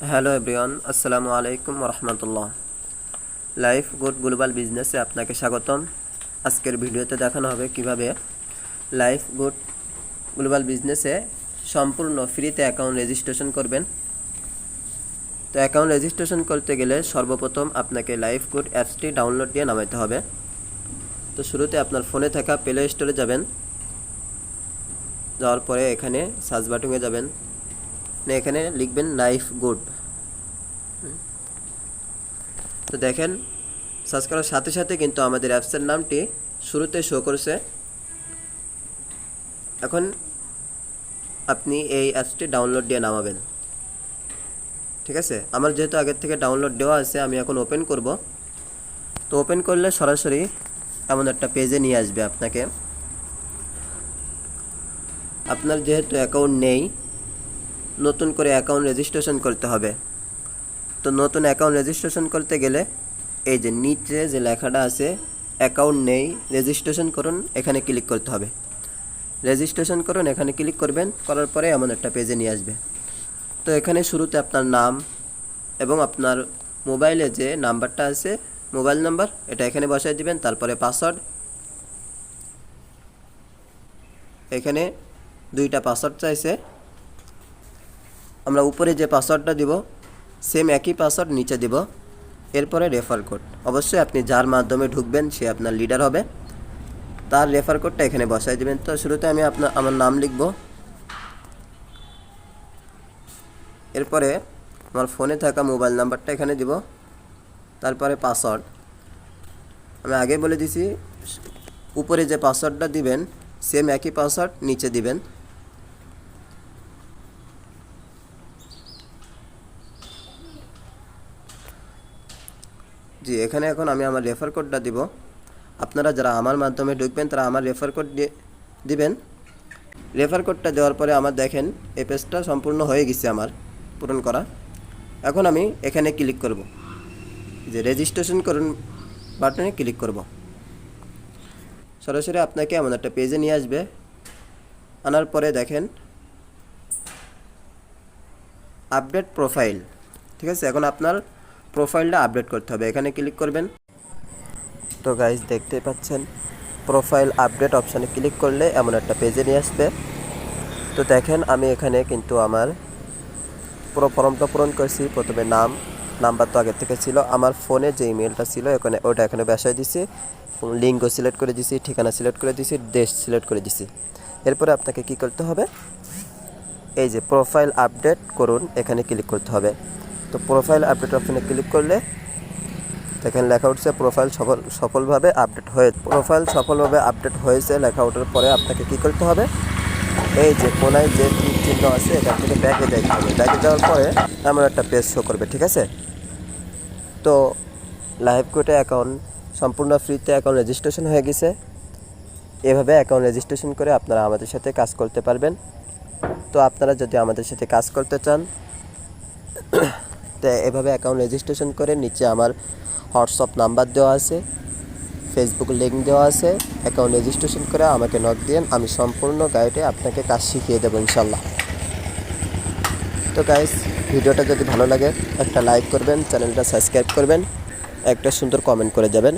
Hello everyone, আসসালামু আলাইকুম রহমতুল্লাহ। Life good global বিজনেসে আপনাকে স্বাগতম। আজকের ভিডিওতে দেখানো হবে কিভাবে লাইফ গুড গ্লোবাল বিজনেসে সম্পূর্ণ ফ্রিতে অ্যাকাউন্ট রেজিস্ট্রেশন করবেন। তো অ্যাকাউন্ট রেজিস্ট্রেশন করতে গেলে সর্বপ্রথম আপনাকে লাইফ গুড অ্যাপসটি ডাউনলোড দিয়ে নামাতে হবে। তো শুরুতে আপনার ফোনে থাকা প্লে স্টোরে যাবেন, যাওয়ার পরে এখানে সার্চ বাটনে যাবেন, এখানে লিখবেন লাইফ গুড। তো দেখেন, সার্চ করার সাথে সাথে কিন্তু আমাদের অ্যাপসের নামটি শুরুতে শো করছে। এখন আপনি এই অ্যাপসটি ডাউনলোড দিয়ে নামাবেন, ঠিক আছে। আমার যেহেতু আগের থেকে ডাউনলোড দেওয়া আছে, আমি এখন ওপেন করব। তো ওপেন করলে সরাসরি এমন একটা পেজে নিয়ে আসবে আপনাকে। আপনার যেহেতু অ্যাকাউন্ট নেই, নতুন করে অ্যাকাউন্ট রেজিস্ট্রেশন করতে হবে। তো নতুন অ্যাকাউন্ট রেজিস্ট্রেশন করতে গেলে এই যে নিচে যে লেখাটা আছে অ্যাকাউন্ট নেই রেজিস্ট্রেশন করুন, এখানে ক্লিক করতে হবে। রেজিস্ট্রেশন করুন, এখানে ক্লিক করবেন, করার পরে এমন একটা পেজে নিয়ে আসবে। তো এখানে শুরুতে আপনার নাম এবং আপনার মোবাইলে যে নাম্বারটা আছে, মোবাইল নাম্বার, এটা এখানে বসাই দিবেন। তারপরে পাসওয়ার্ড, এখানে দুইটা পাসওয়ার্ড চাইছে। আমরা উপরে যে পাসওয়ার্ডটা দিব সেম একই পাসওয়ার্ড নিচে দিব। এরপরে রেফার কোড, অবশ্যই আপনি যার মাধ্যমে ঢুকবেন সে আপনার লিডার হবে, তার রেফার কোডটা এখানে বসাই দিবেন। তো শুরুতে আমি আমার নাম লিখব, এরপরে আমার ফোনে থাকা মোবাইল নাম্বারটা এখানে দিব, তারপরে পাসওয়ার্ড। আমি আগে বলে দিছি, উপরে যে পাসওয়ার্ডটা দিবেন সেম একই পাসওয়ার্ড নিচে দিবেন। জি, এখানে এখন আমি আমার রেফার কোডটা দিব। আপনারা যারা আমার মাধ্যমে ঢুকবেন তারা আমার রেফার কোড দিবেন। রেফার কোডটা দেওয়ার পরে আমার দেখেন এই পেজটা সম্পূর্ণ হয়ে গেছে আমার পূরণ করা। এখন আমি এখানে ক্লিক করব, যে রেজিস্ট্রেশন করুন বাটনে ক্লিক করব। সরাসরি আপনাকে এমন একটা পেজে নিয়ে আসবে। আনার পরে দেখেন আপডেট প্রোফাইল, ঠিক আছে। এখন আপনার প্রোফাইলটা আপডেট করতে হবে, এখানে ক্লিক করবেন। তো গাইস, দেখতে পাচ্ছেন প্রোফাইল আপডেট অপশানে ক্লিক করলে এমন একটা পেজে নিয়ে আসবে। তো দেখেন আমি এখানে কিন্তু আমার পুরো ফর্মটা পূরণ করছি। প্রথমে নাম্বার তো আগের থেকে ছিল, আমার ফোনে যে ইমেলটা ছিল ওটা এখানে বসাই দিছি, লিঙ্কও সিলেক্ট করে দিছি, ঠিকানা সিলেক্ট করে দিছি, দেশ সিলেক্ট করে দিছি। এরপরে আপনাকে কি করতে হবে, এই যে প্রোফাইল আপডেট করুন এখানে ক্লিক করতে হবে। তো প্রোফাইল আপডেট অপশানে ক্লিক করলে দেখেন লেখা উঠছে প্রোফাইল সফলভাবে আপডেট হয়েছে লেখা ওঠার পরে আপনাকে কি করতে হবে, এই যে কোনায় যে তীর চিহ্ন আছে এখান থেকে ব্যাকে যাইতে হবে। ব্যাকে যাওয়ার পরে এমন একটা পেজ শো করবে, ঠিক আছে। তো লাইফ গুডে অ্যাকাউন্ট সম্পূর্ণ ফ্রিতে অ্যাকাউন্ট রেজিস্ট্রেশন হয়ে গেছে। এভাবে অ্যাকাউন্ট রেজিস্ট্রেশন করে আপনারা আমাদের সাথে কাজ করতে পারবেন। তো আপনারা যদি আমাদের সাথে কাজ করতে চান তো এভাবে অ্যাকাউন্ট রেজিস্ট্রেশন করে নিচে আমার হোয়াটসঅ্যাপ নাম্বার দেওয়া আছে, ফেসবুক লিঙ্ক দেওয়া আছে। অ্যাকাউন্ট রেজিস্ট্রেশন করে আমাকে নক দিন, আমি সম্পূর্ণ গাইডে আপনাকে কাজ শিখিয়ে দেবো ইনশাল্লাহ। তো গাইস, ভিডিওটা যদি ভালো লাগে একটা লাইক করবেন, চ্যানেলটা সাবস্ক্রাইব করবেন, একটা সুন্দর কমেন্ট করে যাবেন।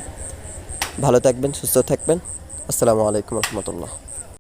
ভালো থাকবেন, সুস্থ থাকবেন। আসসালামু আলাইকুম রহমতুল্লাহ।